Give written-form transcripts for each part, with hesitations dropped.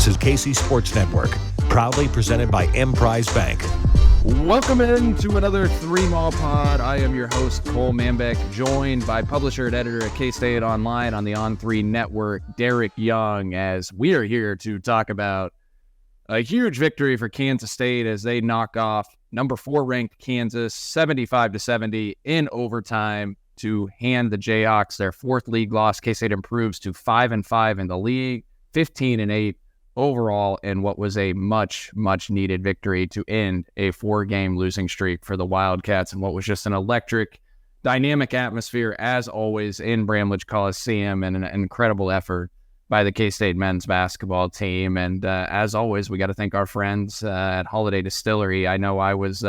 is KC Sports Network, proudly presented by Emprise Bank. Welcome into another Three Mall Pod. I am your host, Cole Manbeck, joined by publisher and editor at K-State Online on the On3 Network, Derek Young, as we are here to talk about a huge victory for Kansas State as they knock off number 4 ranked Kansas 75-70 in overtime to hand the Jayhawks their 4th league loss. K-State improves to 5-5 in the league, 15-8 overall, in what was a much needed victory to end a 4-game losing streak for the Wildcats, and what was just an electric, dynamic atmosphere as always in Bramlage Coliseum, and an incredible effort by the K-State men's basketball team. And as always, we got to thank our friends at Holiday Distillery. I know I was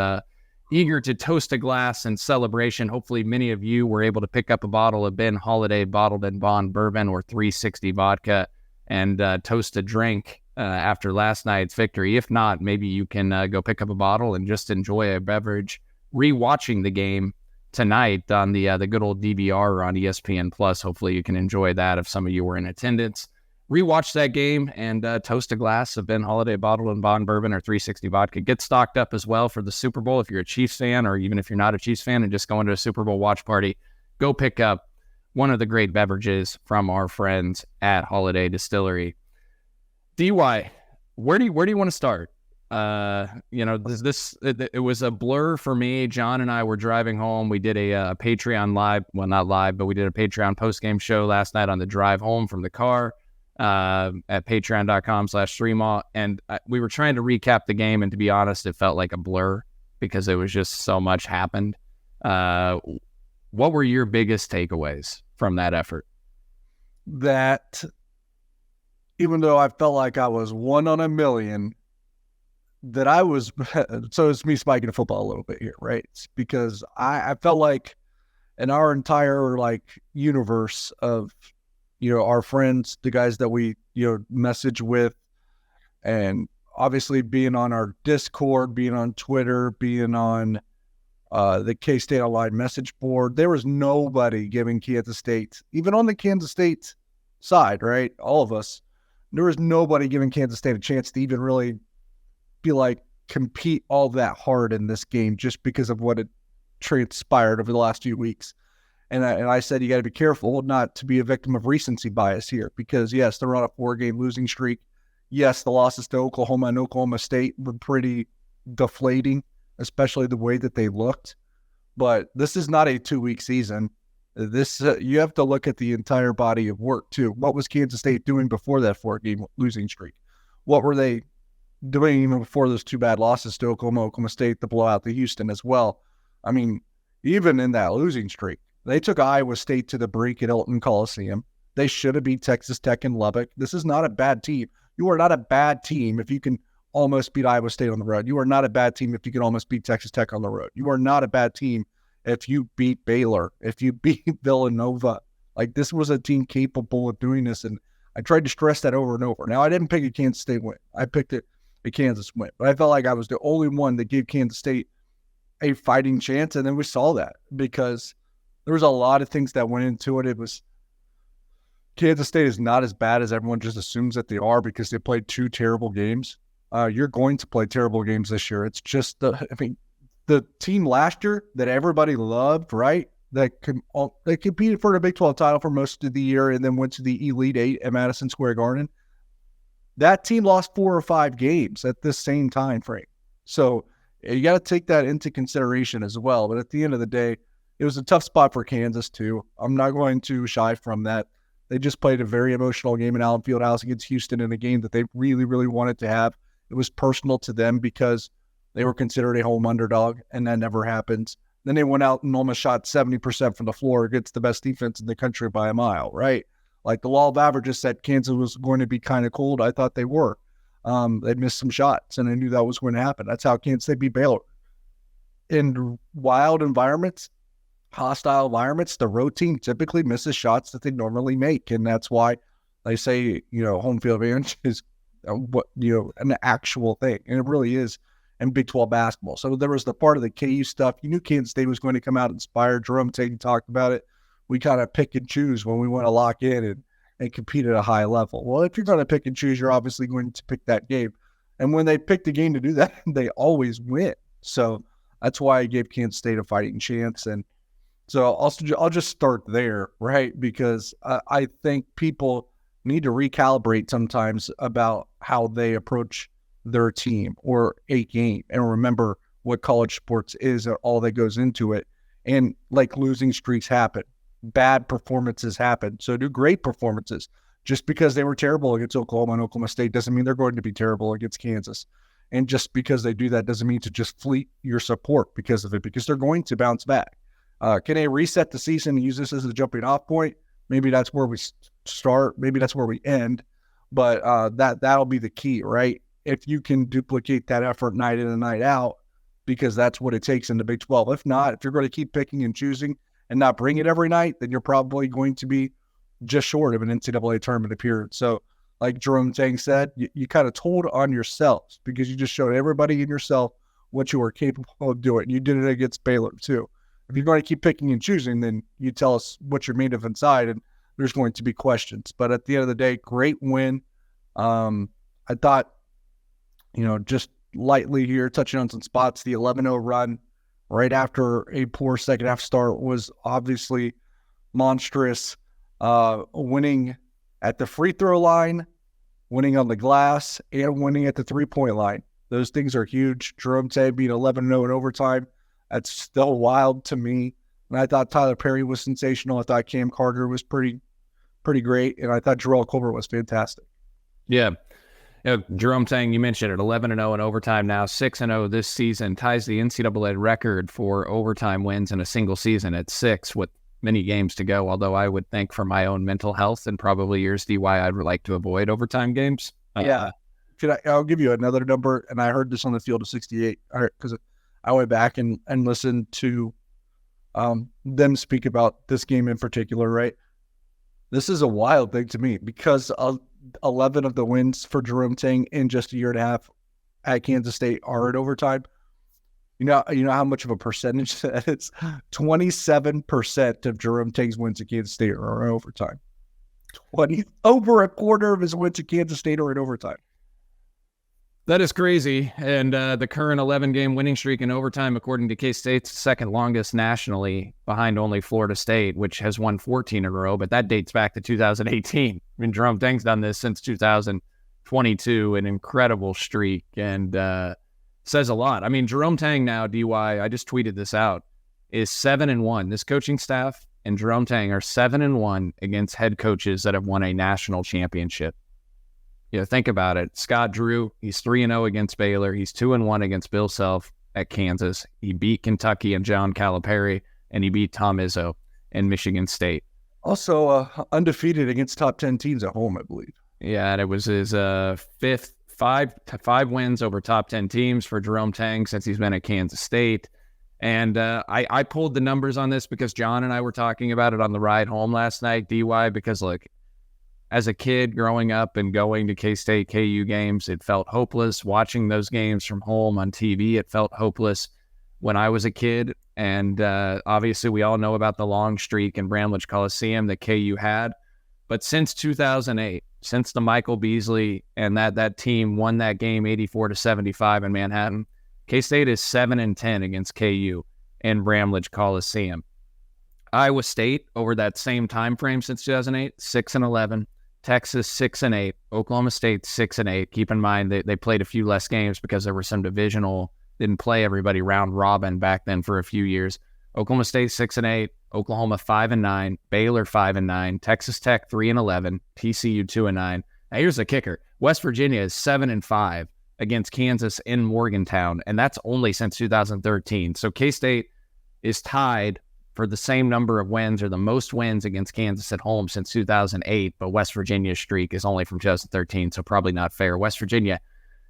eager to toast a glass in celebration. Hopefully many of you were able to pick up a bottle of Ben Holiday Bottled in Bond Bourbon or 360 vodka and toast a drink after last night's victory. If not, maybe you can go pick up a bottle and just enjoy a beverage rewatching the game tonight on the good old DVR on ESPN Plus. Hopefully you can enjoy that if some of you were in attendance. Rewatch that game and toast a glass of Ben Holiday Bottled in Bond Bourbon or 360 vodka. Get stocked up as well for the Super Bowl if you're a Chiefs fan, or even if you're not a Chiefs fan and just going to a Super Bowl watch party. Go pick up one of the great beverages from our friends at Holiday Distillery. DY, where do you want to start? It was a blur for me. John and I were driving home. We did a Patreon live, well, not live, but we did a Patreon post-game show last night on the drive home from the car at patreon.com/3mall. And we were trying to recap the game. And to be honest, it felt like a blur because it was just so much happened. What were your biggest takeaways from that effort? That even though I felt like I was 1 on a million, that I was, so it's me spiking the football a little bit here, right? It's because I felt like in our entire universe of, our friends, the guys that we, message with, and obviously being on our Discord, being on Twitter, being on the K-State Online message board, there was nobody giving Kansas State, even on the Kansas State side, right? All of us, there was nobody giving Kansas State a chance to even really compete all that hard in this game just because of what had transpired over the last few weeks. And I said, you got to be careful not to be a victim of recency bias here, because yes, they're on a 4-game losing streak. Yes, the losses to Oklahoma and Oklahoma State were pretty deflating, especially the way that they looked. But this is not a 2-week season. This you have to look at the entire body of work too. What was Kansas State doing before that 4-game losing streak? What were they doing even before those 2 bad losses to Oklahoma State, the blowout to Houston as well? I mean, even in that losing streak, they took Iowa State to the brink at Hilton Coliseum. They should have beat Texas Tech in Lubbock. This is not a bad team. You are not a bad team if you can almost beat Iowa State on the road. You are not a bad team if you can almost beat Texas Tech on the road. You are not a bad team if you beat Baylor, if you beat Villanova. This was a team capable of doing this, and I tried to stress that over and over. Now, I didn't pick a Kansas State win. I picked a Kansas win, but I felt like I was the only one that gave Kansas State a fighting chance, and then we saw that because there was a lot of things that went into it. It was Kansas State is not as bad as everyone just assumes that they are because they played 2 terrible games. You're going to play terrible games this year. It's just the team last year that everybody loved, right? They competed for the Big 12 title for most of the year and then went to the Elite 8 at Madison Square Garden. That team lost 4 or 5 games at this same time frame. So you got to take that into consideration as well. But at the end of the day, it was a tough spot for Kansas too. I'm not going to shy from that. They just played a very emotional game in Allen Fieldhouse against Houston in a game that they really, really wanted to have. It was personal to them because they were considered a home underdog, and that never happens. Then they went out and almost shot 70% from the floor against the best defense in the country by a mile, right? The law of averages said Kansas was going to be kind of cold. I thought they were. They missed some shots, and I knew that was going to happen. That's how Kansas State beat Baylor. In wild environments, hostile environments, the road team typically misses shots that they normally make, and that's why they say, home field advantage is an actual thing, and it really is in Big 12 basketball. So there was the part of the KU stuff. You knew Kansas State was going to come out inspired. Jerome Tate talked about it. We kind of pick and choose when we want to lock in, and and compete at a high level. Well, if you're going to pick and choose, you're obviously going to pick that game. And when they pick the game to do that, they always win. So that's why I gave Kansas State a fighting chance. And so I'll just start there, right? Because I think people need to recalibrate sometimes about how they approach their team or a game and remember what college sports is and all that goes into it. And like losing streaks happen, bad performances happen. So do great performances. Just because they were terrible against Oklahoma and Oklahoma State doesn't mean they're going to be terrible against Kansas. And just because they do that doesn't mean to just fleet your support because of it, because they're going to bounce back. Can they reset the season and use this as a jumping off point? Maybe that's where we start. Maybe that's where we end. But that'll be the key, right? If you can duplicate that effort night in and night out, because that's what it takes in the Big 12. If not, if you're going to keep picking and choosing and not bring it every night, then you're probably going to be just short of an NCAA tournament appearance. So like Jerome Tang said, you kind of told on yourselves because you just showed everybody in yourself what you were capable of doing. You did it against Baylor too. If you're going to keep picking and choosing, then you tell us what you're made of inside, and there's going to be questions. But at the end of the day, great win. I thought, just lightly here, touching on some spots, the 11-0 run right after a poor second half start was obviously monstrous. Winning at the free throw line, winning on the glass, and winning at the three-point line. Those things are huge. Jerome Tang being 11-0 in overtime. That's still wild to me. And I thought Tylor Perry was sensational. I thought Cam Carter was pretty great. And I thought Jarrell Colbert was fantastic. Yeah. Jerome Tang, you mentioned it, 11-0 in overtime now, 6-0 this season, ties the NCAA record for overtime wins in a single season at 6 with many games to go, although I would think for my own mental health and probably yours, DY, I'd like to avoid overtime games. Yeah. I'll give you another number, and I heard this on the field of 68 because I went back and listened to them speak about this game in particular, right? This is a wild thing to me because 11 of the wins for Jerome Tang in just a year and a half at Kansas State are in overtime. You know how much of a percentage that is? 27% of Jerome Tang's wins at Kansas State are in overtime. Over a quarter of his wins at Kansas State are in overtime. That is crazy. And the current 11-game winning streak in overtime, according to K-State's second longest nationally, behind only Florida State, which has won 14 in a row, but that dates back to 2018. I mean, Jerome Tang's done this since 2022, an incredible streak, and says a lot. I mean, Jerome Tang now, DY, I just tweeted this out, is 7-1. This coaching staff and Jerome Tang are 7-1 against head coaches that have won a national championship. Think about it. Scott Drew, he's 3-0 against Baylor. He's 2-1 against Bill Self at Kansas. He beat Kentucky and John Calipari, and he beat Tom Izzo and Michigan State. Also undefeated against top 10 teams at home, I believe. Yeah, and it was his five wins over top 10 teams for Jerome Tang since he's been at Kansas State. And I pulled the numbers on this because John and I were talking about it on the ride home last night, DY, because as a kid growing up and going to K-State, KU games, it felt hopeless. Watching those games from home on TV, it felt hopeless when I was a kid. And obviously we all know about the long streak in Bramlage Coliseum that KU had. But since 2008, since the Michael Beasley and that team won that game 84-75 in Manhattan, K-State is 7-10 against KU in Bramlage Coliseum. Iowa State, over that same time frame since 2008, 6-11. Texas 6-8, Oklahoma State 6-8. Keep in mind they played a few less games because there were some divisional, didn't play everybody round robin back then for a few years. Oklahoma State 6-8, Oklahoma 5-9, Baylor 5-9, Texas Tech 3-11, TCU 2-9. Now here's the kicker: West Virginia is 7-5 against Kansas in Morgantown, and that's only since 2013. So K-State is tied for the same number of wins or the most wins against Kansas at home since 2008, but West Virginia's streak is only from 2013, so probably not fair. West Virginia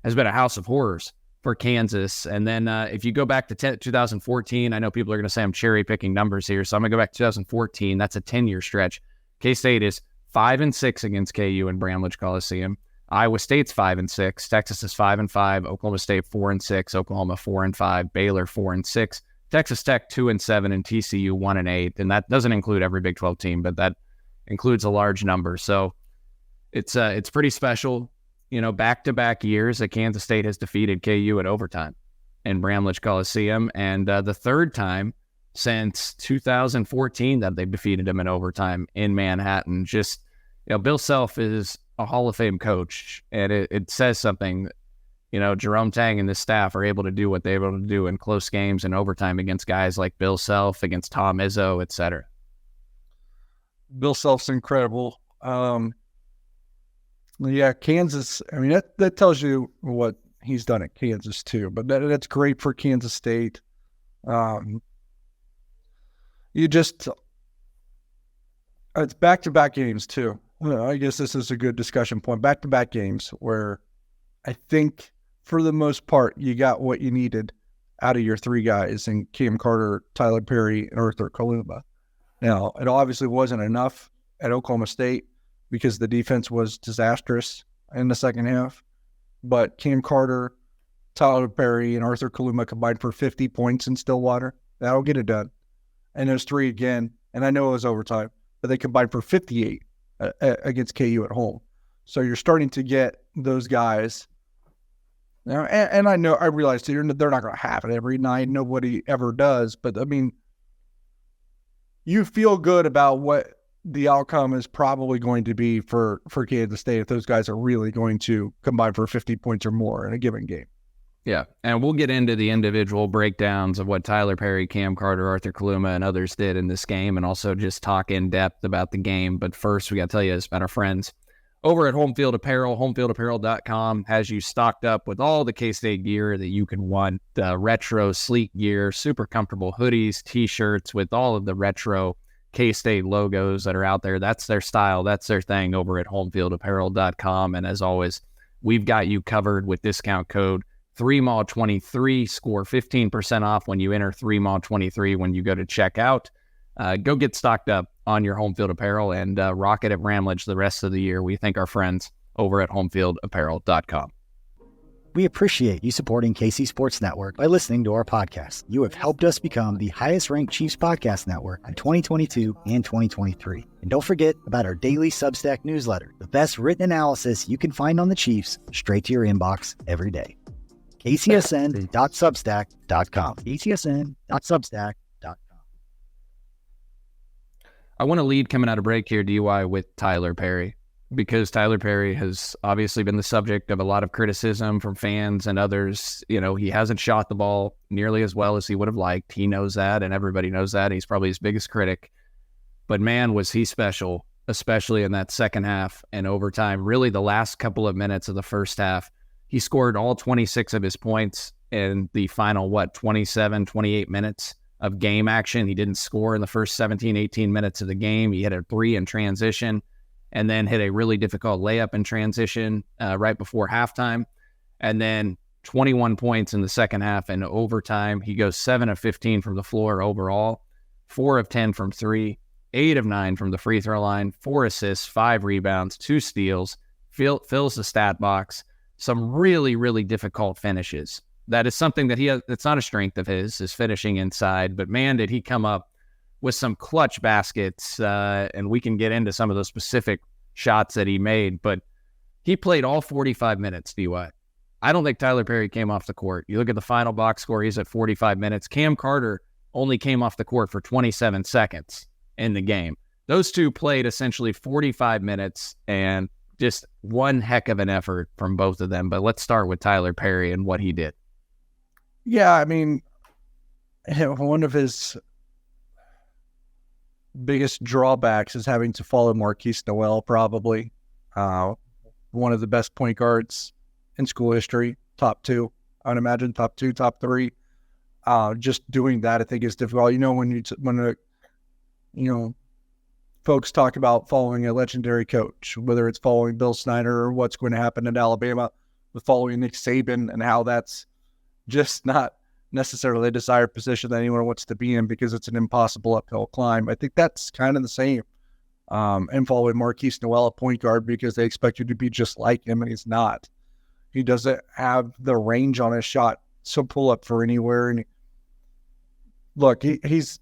has been a house of horrors for Kansas. And then if you go back to 2014, I know people are going to say I'm cherry-picking numbers here, so I'm going to go back to 2014. That's a 10-year stretch. K-State is 5-6 against KU in Bramlage Coliseum. Iowa State's 5-6. Texas is 5-5. Oklahoma State 4-6. Oklahoma 4-5. Baylor 4-6. Texas Tech 2-7 and TCU 1-8, and that doesn't include every Big 12 team, but that includes a large number. So it's pretty special. Back-to-back years that Kansas State has defeated KU in overtime in Bramlage Coliseum, and the third time since 2014 that they've defeated him in overtime in Manhattan. Just, Bill Self is a Hall of Fame coach, and it says something. Jerome Tang and the staff are able to do what they're able to do in close games and overtime against guys like Bill Self, against Tom Izzo, et cetera. Bill Self's incredible. Yeah, Kansas, I mean, that tells you what he's done at Kansas too, but that's great for Kansas State. It's back-to-back games too. I guess this is a good discussion point. Back-to-back games where I think for the most part you got what you needed out of your three guys in Cam Carter, Tylor Perry, and Arthur Kaluma. Now, it obviously wasn't enough at Oklahoma State because the defense was disastrous in the second half. But Cam Carter, Tylor Perry, and Arthur Kaluma combined for 50 points in Stillwater. That'll get it done. And those three again, and I know it was overtime, but they combined for 58 against KU at home. So you're starting to get those guys. Now, and I realize they're not going to have it every night. Nobody ever does. But, I mean, you feel good about what the outcome is probably going to be for Kansas State if those guys are really going to combine for 50 points or more in a given game. Yeah, and we'll get into the individual breakdowns of what Tylor Perry, Cam Carter, Arthur Kaluma, and others did in this game, and also just talk in depth about the game. But first, we got to tell you about our friends over at Home Field Apparel. HomeFieldApparel.com has you stocked up with all the K-State gear that you can want. Retro, sleek gear, super comfortable hoodies, T-shirts with all of the retro K-State logos that are out there. That's their style. That's their thing over at HomeFieldApparel.com. And as always, we've got you covered with discount code 3MAW23. Score 15% off when you enter 3MAW23 when you go to checkout. Go get stocked up on your Home Field Apparel and rock it at Ramlage the rest of the year. We thank our friends over at HomeFieldApparel.com. We appreciate you supporting KC Sports Network by listening to our podcast. You have helped us become the highest-ranked Chiefs podcast network in 2022 and 2023. And don't forget about our daily Substack newsletter, the best written analysis you can find on the Chiefs straight to your inbox every day. kcsn.substack.com. kcsn.substack.com. I want to lead coming out of break here, DY, with Tylor Perry, because Tylor Perry has obviously been the subject of a lot of criticism from fans and others. He hasn't shot the ball nearly as well as he would have liked. He knows that, and everybody knows that. He's probably his biggest critic. But man, was he special, especially in that second half and overtime. Really, the last couple of minutes of the first half, he scored all 26 of his points in the final, 27, 28 minutes of game action. He didn't score in the first 17, 18 minutes of the game. He hit a 3 in transition and then hit a really difficult layup in transition right before halftime. And then 21 points in the second half and overtime. He goes 7 of 15 from the floor overall, 4 of 10 from 3, 8 of 9 from the free throw line, 4 assists, 5 rebounds, 2 steals, fills the stat box. Some really, really difficult finishes. That is something that it's not a strength of his, is finishing inside. But man, did he come up with some clutch baskets, and we can get into some of those specific shots that he made. But he played all 45 minutes, DY. I don't think Tylor Perry came off the court. You look at the final box score, he's at 45 minutes. Cam Carter only came off the court for 27 seconds in the game. Those two played essentially 45 minutes, and just one heck of an effort from both of them. But let's start with Tylor Perry and what he did. Yeah, I mean, one of his biggest drawbacks is having to follow Marquise Noel, probably. One of the best point guards in school history, top 2, I would imagine, top 2, top 3. Just doing that, I think, is difficult. When folks talk about following a legendary coach, whether it's following Bill Snyder or what's going to happen in Alabama with following Nick Saban, and how that's just not necessarily a desired position that anyone wants to be in because it's an impossible uphill climb. I think that's kind of the same. And following Marquise Noel at point guard because they expect you to be just like him, and he's not. He doesn't have the range on his shot to pull up for anywhere. And look, he's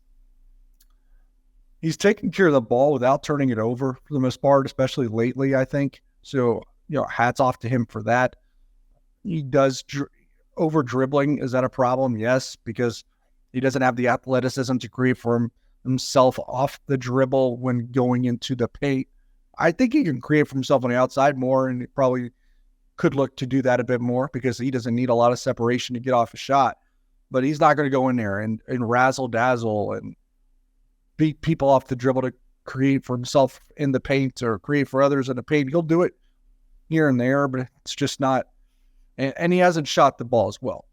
he's taking care of the ball without turning it over for the most part, especially lately, I think. So, hats off to him for that. He does over dribbling. Is that a problem? Yes, because he doesn't have the athleticism to create for himself off the dribble when going into the paint. I think he can create for himself on the outside more, and he probably could look to do that a bit more because he doesn't need a lot of separation to get off a shot. But he's not going to go in there and razzle dazzle and beat people off the dribble to create for himself in the paint or create for others in the paint. He'll do it here and there, but it's just not. And he hasn't shot the ball as well.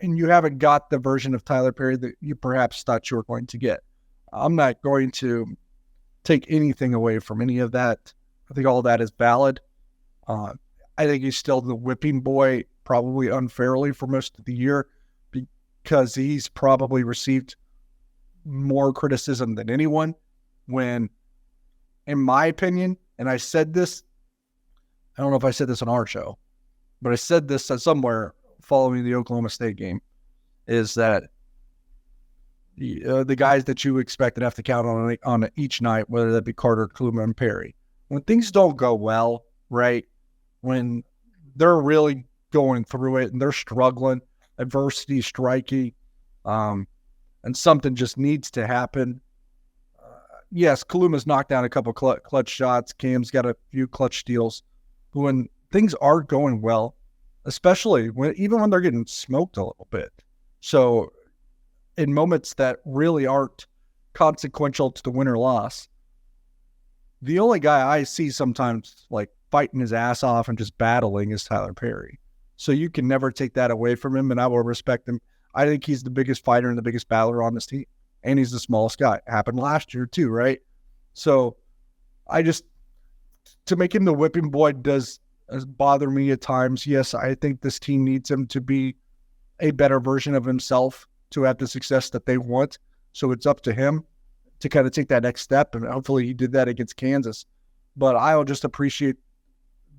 And you haven't got the version of Tylor Perry that you perhaps thought you were going to get. I'm not going to take anything away from any of that. I think all of that is valid. I think he's still the whipping boy, probably unfairly for most of the year, because he's probably received more criticism than anyone when, in my opinion, and I said this, I don't know if I said this on our show, but I said this somewhere following the Oklahoma State game, is that the guys that you expect and have to count on each night, whether that be Carter, Kluma, and Perry, when things don't go well, right, when they're really going through it and they're struggling, adversity striking, and something just needs to happen. Yes, Kaluma's knocked down a couple clutch shots. Cam's got a few clutch steals. When things are going well, especially even when they're getting smoked a little bit. So in moments that really aren't consequential to the win or loss, the only guy I see sometimes like fighting his ass off and just battling is Tylor Perry. So you can never take that away from him, and I will respect him. I think he's the biggest fighter and the biggest battler on this team, and he's the smallest guy. It happened last year too, right? So to make him the whipping boy does bother me at times. Yes, I think this team needs him to be a better version of himself to have the success that they want. So it's up to him to kind of take that next step, and hopefully he did that against Kansas. But I'll just appreciate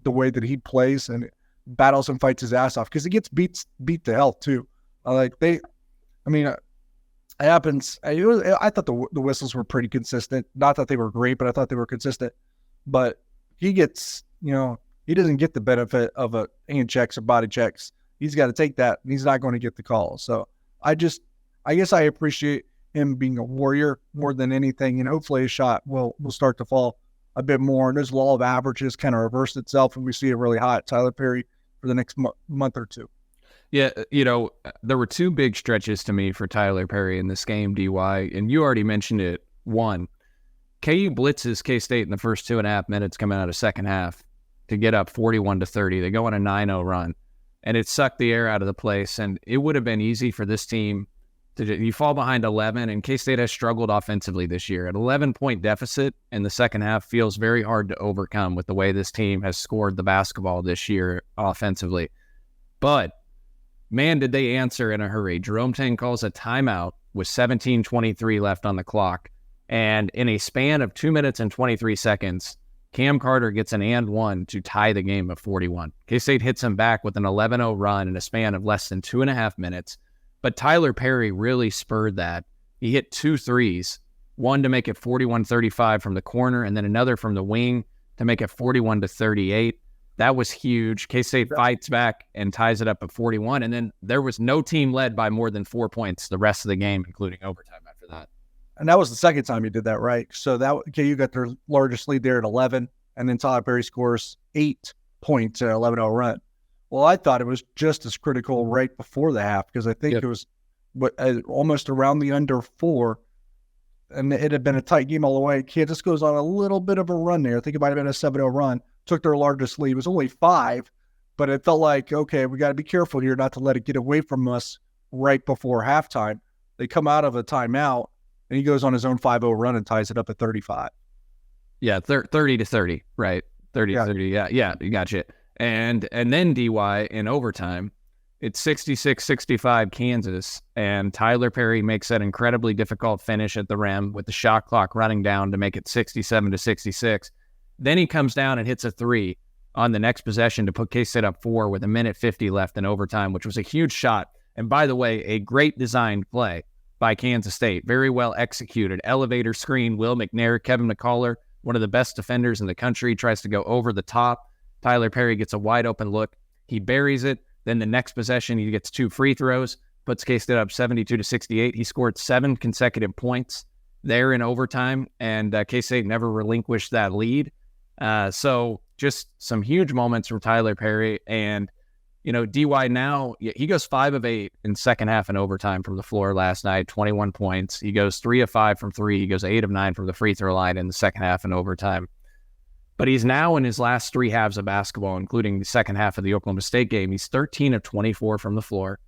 the way that he plays and battles and fights his ass off, because he gets beat to hell too. It happens. I thought the whistles were pretty consistent. Not that they were great, but I thought they were consistent. But he gets, he doesn't get the benefit of hand checks or body checks. He's got to take that, and he's not going to get the call. So I guess I appreciate him being a warrior more than anything, and hopefully his shot will start to fall a bit more, and this law of averages kind of reversed itself, and we see a really hot Tylor Perry for the next month or two. Yeah, there were two big stretches to me for Tylor Perry in this game, DY, and you already mentioned it. One, KU blitzes K-State in the first 2.5 minutes coming out of second half to get up 41-30. They go on a 9-0 run, and it sucked the air out of the place, and it would have been easy for this team you fall behind 11, and K-State has struggled offensively this year. An 11-point deficit in the second half feels very hard to overcome with the way this team has scored the basketball this year offensively. But, man, did they answer in a hurry. Jerome Tang calls a timeout with 17:23 left on the clock, and in a span of 2 minutes and 23 seconds, Cam Carter gets an and one to tie the game at 41. K-State hits him back with an 11-0 run in a span of less than 2.5 minutes. But Tylor Perry really spurred that. He hit 2 threes, one to make it 41-35 from the corner, and then another from the wing to make it 41-38. That was huge. K-State fights back and ties it up at 41, and then there was no team led by more than 4 points the rest of the game, including overtime after that. And that was the second time he did that, right? So KU got their largest lead there at 11, and then Tylor Perry scores 8 points in an 11-0 run. Well, I thought it was just as critical right before the half, because I think it was almost around the under 4, and it had been a tight game all the way. Kansas goes on a little bit of a run there. I think it might have been a 7-0 run. Took their largest lead. It was only 5, but it felt like, okay, we got to be careful here not to let it get away from us right before halftime. They come out of a timeout, and he goes on his own 5-0 run and ties it up at 35. Yeah, 30-30, right? 30-30, yeah, you got you. And then DY in overtime, it's 66-65 Kansas, and Tylor Perry makes that incredibly difficult finish at the rim with the shot clock running down to make it 67-66. Then he comes down and hits a 3 on the next possession to put K-State up 4 with 1:50 left in overtime, which was a huge shot. And by the way, a great designed play by Kansas State. Very well executed. Elevator screen, Will McNair, Kevin McCullough, one of the best defenders in the country, tries to go over the top. Tylor Perry gets a wide open look. He buries it. Then the next possession, he gets 2 free throws, puts K-State up 72-68. He scored 7 consecutive points there in overtime, and K-State never relinquished that lead. So just some huge moments from Tylor Perry. And, DY now, he goes 5 of 8 in second half and overtime from the floor last night, 21 points. He goes 3 of 5 from 3. He goes 8 of 9 from the free throw line in the second half and overtime. But he's now in his last 3 halves of basketball, including the second half of the Oklahoma State game. He's 13 of 24 from the floor,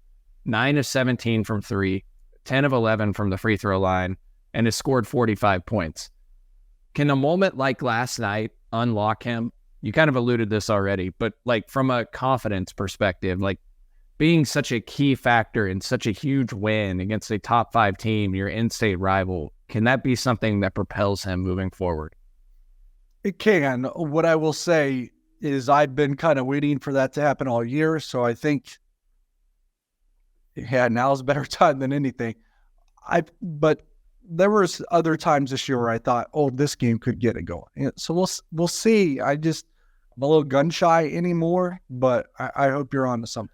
9 of 17 from 3, 10 of 11 from the free throw line, and has scored 45 points. Can a moment like last night unlock him? You kind of alluded this already, but like from a confidence perspective, like being such a key factor in such a huge win against a top 5 team, your in-state rival, can that be something that propels him moving forward? It can. What I will say is I've been kind of waiting for that to happen all year. So I think, now's a better time than anything. But there was other times this year where I thought, this game could get it going. So we'll see. I'm a little gun shy anymore, but I hope you're on to something.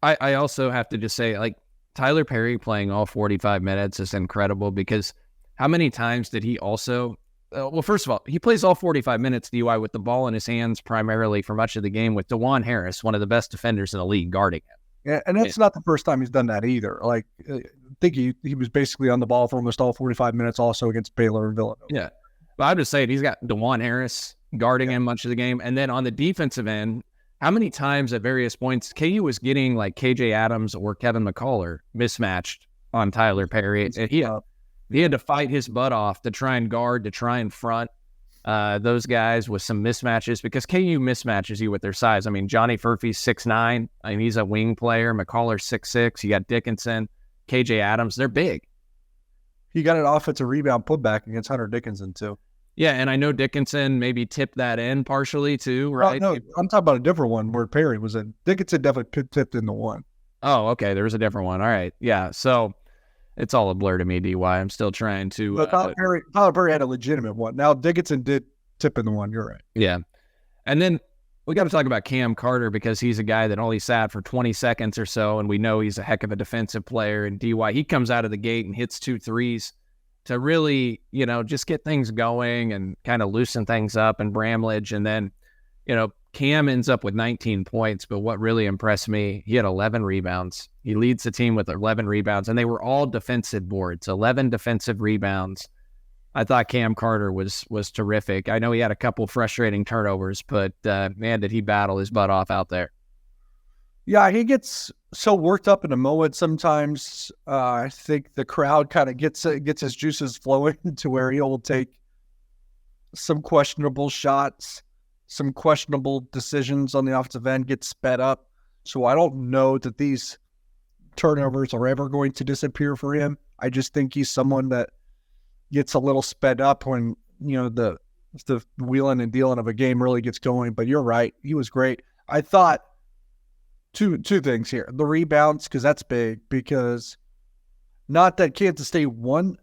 I also have to just say, like, Tylor Perry playing all 45 minutes is incredible, because how many times did he also... well, first of all, he plays all 45 minutes, DY, with the ball in his hands primarily for much of the game, with DeJuan Harris, one of the best defenders in the league, guarding him. Yeah, and that's not the first time he's done that either. Like, I think he was basically on the ball for almost all 45 mints also against Baylor and Villanova. Yeah. But I'm just saying, he's got DeJuan Harris guarding him much of the game. And then on the defensive end, how many times at various points KU was getting like KJ Adams or Kevin McCullough mismatched on Tylor Perry? And he had to fight his butt off to try and guard, to try and front those guys with some mismatches, because KU mismatches you with their size. I mean, Johnny Furphy's 6'9". I mean, he's a wing player. McCullough's 6'6". You got Dickinson, KJ Adams. They're big. He got an offensive rebound putback against Hunter Dickinson, too. Yeah, and I know Dickinson maybe tipped that in partially, too, right? No, I'm talking about a different one where Perry was in. Dickinson definitely tipped in the one. Oh, okay. There was a different one. All right. Yeah, so... it's all a blur to me, DY. I'm still trying to... But Tylor Perry had a legitimate one. Now, Dickinson did tip in the one. You're right. Yeah. And then we got to talk about Cam Carter, because he's a guy that only sat for 20 seconds or so, and we know he's a heck of a defensive player. And DY, he comes out of the gate and hits 2 threes to really, just get things going and kind of loosen things up in Bramlage. And then, Cam ends up with 19 points, but what really impressed me, he had 11 rebounds. He leads the team with 11 rebounds, and they were all defensive boards, 11 defensive rebounds. I thought Cam Carter was terrific. I know he had a couple frustrating turnovers, but man, did he battle his butt off out there. Yeah, he gets so worked up in a moment sometimes. I think the crowd kind of gets his juices flowing to where he'll take some questionable shots, some questionable decisions on the offensive end, get sped up. So I don't know that these turnovers are ever going to disappear for him. I just think he's someone that gets a little sped up when, the wheeling and dealing of a game really gets going. But you're right. He was great. I thought two things here. The rebounds, because that's big, because not that Kansas State won.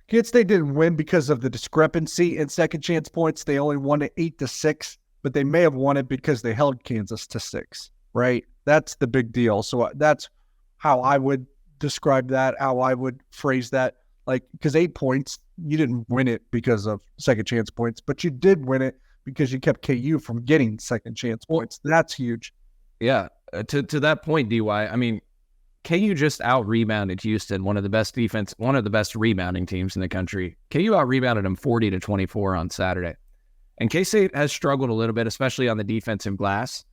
Kansas State didn't win because of the discrepancy in second chance points. They only won it 8-6, but they may have won it because they held Kansas to 6, right? That's the big deal. So that's how I would describe that, how I would phrase that. Like, because 8 points, you didn't win it because of second chance points, but you did win it because you kept KU from getting second chance points. That's huge. Yeah. To that point, DY, I mean, KU just out-rebounded Houston, one of the best rebounding teams in the country. KU out-rebounded them 40-24 on Saturday. And K-State has struggled a little bit, especially on the defensive glass.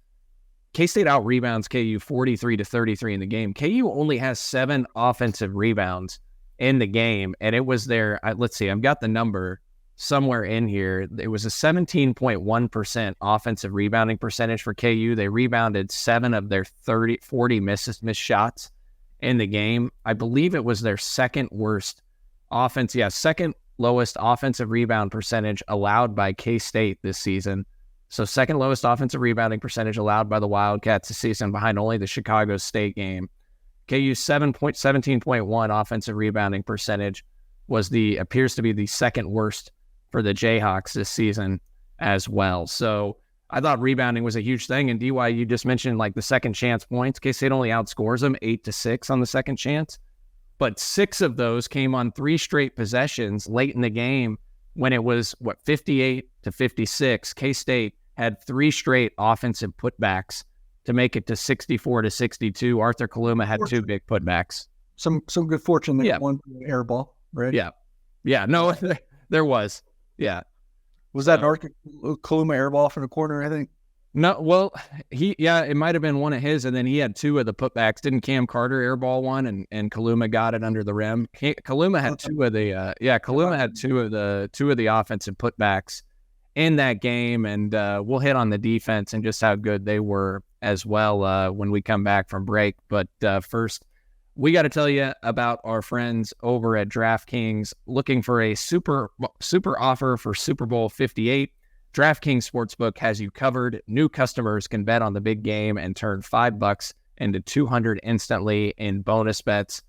K-State out-rebounds KU 43-33 in the game. KU only has 7 offensive rebounds in the game, and it was their, let's see, I've got the number somewhere in here. It was a 17.1% offensive rebounding percentage for KU. They rebounded 7 of their 40 missed shots in the game. I believe it was their second lowest offensive rebound percentage allowed by K-State this season. So second lowest offensive rebounding percentage allowed by the Wildcats this season, behind only the Chicago State game. KU's 17.1 offensive rebounding percentage appears to be the second worst for the Jayhawks this season as well. So I thought rebounding was a huge thing. And DY, you just mentioned like the second chance points. K-State only outscores them 8-6 on the second chance, but 6 of those came on 3 straight possessions late in the game when it was 58-56. K-State had 3 straight offensive putbacks to make it to 64-62. Arthur Kaluma had 2 big putbacks. Some good fortune that one air ball, right? Yeah. No, there was. Yeah. Was that an Arthur Kaluma air ball from the corner, I think? No, well, it might have been one of his, and then he had 2 of the putbacks. Didn't Cam Carter airball one, and Kaluma got it under the rim? Kaluma had 2 of the Kaluma had 2 of the offensive putbacks in that game, and we'll hit on the defense and just how good they were as well when we come back from break. But first, we got to tell you about our friends over at DraftKings. Looking for a super offer for Super Bowl 58? DraftKings Sportsbook has you covered. New customers can bet on the big game and turn $5 into $200 instantly in bonus bets.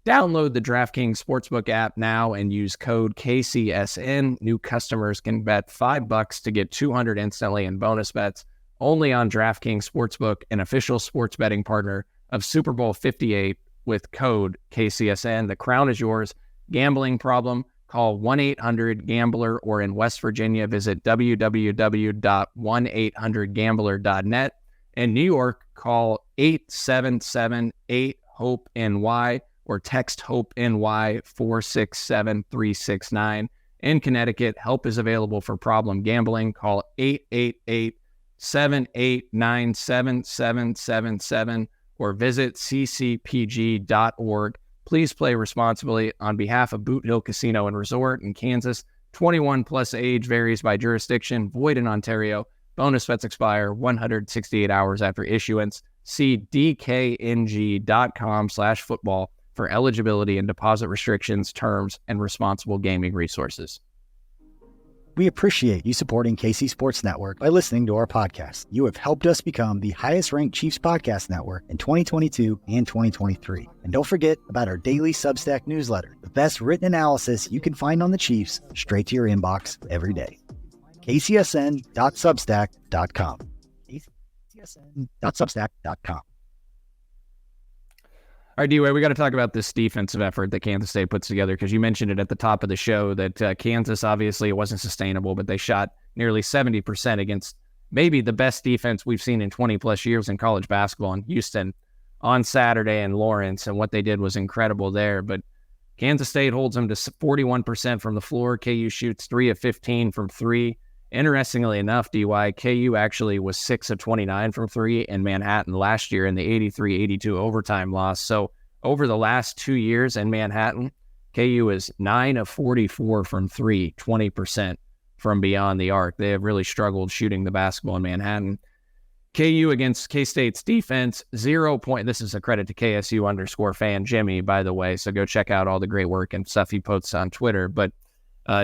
Download the DraftKings Sportsbook app now and use code KCSN. New customers can bet $5 to get $200 instantly in bonus bets. Only on DraftKings Sportsbook, an official sports betting partner of Super Bowl 58 with code KCSN. The crown is yours. Gambling problem? Call 1-800-GAMBLER, or in West Virginia, visit www.1800gambler.net. In New York, call 877-8-HOPE-NY or text HOPE-NY 467-369. In Connecticut, help is available for problem gambling. Call 888-789-7777 or visit ccpg.org. Please play responsibly. On behalf of Boot Hill Casino and Resort in Kansas, 21 plus age, varies by jurisdiction, void in Ontario. Bonus bets expire 168 hours after issuance. See dkng.com/football for eligibility and deposit restrictions, terms, and responsible gaming resources. We appreciate you supporting KC Sports Network by listening to our podcast. You have helped us become the highest-ranked Chiefs podcast network in 2022 and 2023. And don't forget about our daily Substack newsletter, the best written analysis you can find on the Chiefs straight to your inbox every day. kcsn.substack.com. kcsn.substack.com. All right, D-Way, we got to talk about this defensive effort that Kansas State puts together, because you mentioned it at the top of the show that Kansas, obviously, it wasn't sustainable, but they shot nearly 70% against maybe the best defense we've seen in 20-plus years in college basketball in Houston on Saturday in Lawrence, and what they did was incredible there. But Kansas State holds them to 41% from the floor. KU shoots 3 of 15 from 3. Interestingly enough, DY, KU actually was 6 of 29 from 3 in Manhattan last year in the 83-82 overtime loss. So over the last 2 years in Manhattan, KU is 9 of 44 from 3, 20% from beyond the arc. They have really struggled shooting the basketball in Manhattan. KU against K-State's defense, 0 point. This is a credit to KSU_fan Jimmy, by the way. So go check out all the great work and stuff he posts on Twitter. But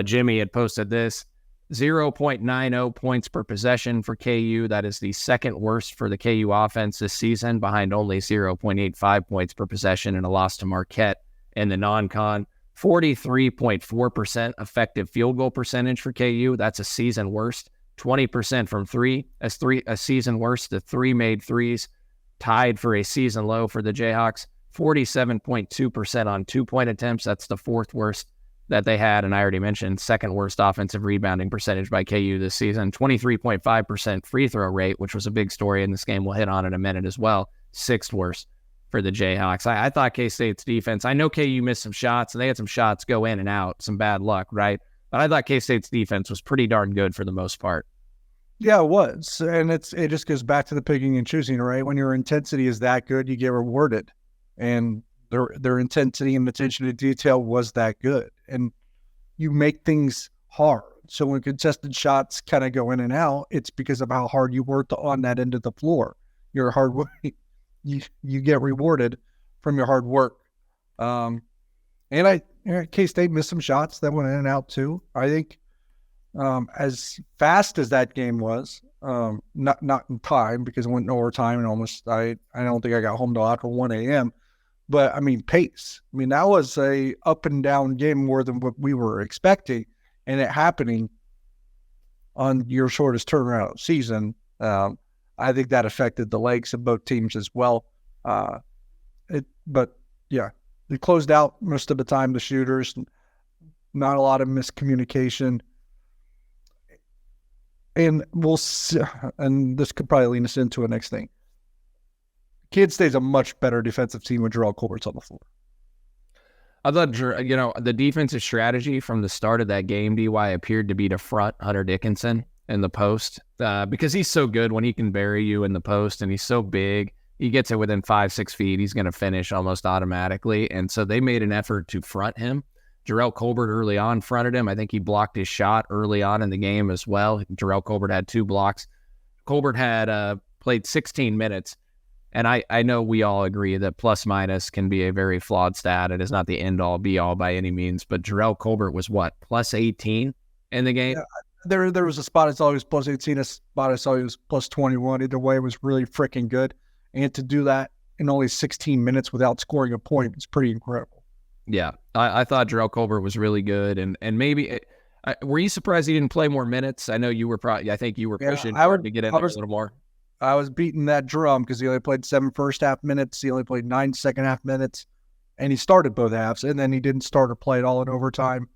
Jimmy had posted this. 0.90 points per possession for KU. That is the second worst for the KU offense this season, behind only 0.85 points per possession in a loss to Marquette in the non-con. 43.4% effective field goal percentage for KU. That's a season worst. 20% from 3. That's a season worst. The 3 made threes, tied for a season low for the Jayhawks. 47.2% on 2-point attempts. That's the 4th worst that they had, and I already mentioned second worst offensive rebounding percentage by KU this season. 23.5% free throw rate, which was a big story in this game. We'll hit on in a minute as well. 6th worst for the Jayhawks. I thought K-State's defense, I know KU missed some shots, and they had some shots go in and out, some bad luck, right? But I thought K-State's defense was pretty darn good for the most part. Yeah, it was. And it just goes back to the picking and choosing, right? When your intensity is that good, you get rewarded. And their intensity and attention to detail was that good. And you make things hard. So when contested shots kind of go in and out, it's because of how hard you worked on that end of the floor. Your hard work, you get rewarded from your hard work. And K-State missed some shots that went in and out too. I think as fast as that game was, not in time, because it went in overtime and almost, I don't think I got home till after 1 a.m., But I mean, pace. I mean, that was a up and down game more than what we were expecting, and it happening on your shortest turnaround season. I think that affected the legs of both teams as well. But yeah, they closed out most of the time. The shooters, not a lot of miscommunication, and we'll see, and this could probably lead us into a next thing. Kansas State's a much better defensive team when Jarrell Colbert's on the floor. I thought, the defensive strategy from the start of that game, DY, appeared to be to front Hunter Dickinson in the post because he's so good when he can bury you in the post, and he's so big. He gets it within 5-6 feet. He's going to finish almost automatically. And so they made an effort to front him. Jarrell Colbert early on fronted him. I think he blocked his shot early on in the game as well. Jarrell Colbert had 2 blocks. Colbert had played 16 minutes. And I know we all agree that plus minus can be a very flawed stat. It is not the end all be all by any means. But Jarrell Colbert was what, plus 18 in the game? Yeah, there was a spot I saw he was plus 18, a spot I saw he was plus 21. Either way, it was really freaking good. And to do that in only 16 minutes without scoring a point is pretty incredible. Yeah, I thought Jarrell Colbert was really good. And maybe, were you surprised he didn't play more minutes? I know you were I think you were pushing hard to get in there a little more. I was beating that drum because he only played 7 first-half minutes. He only played 9 second-half minutes. And he started both halves. And then he didn't start or play it all in overtime.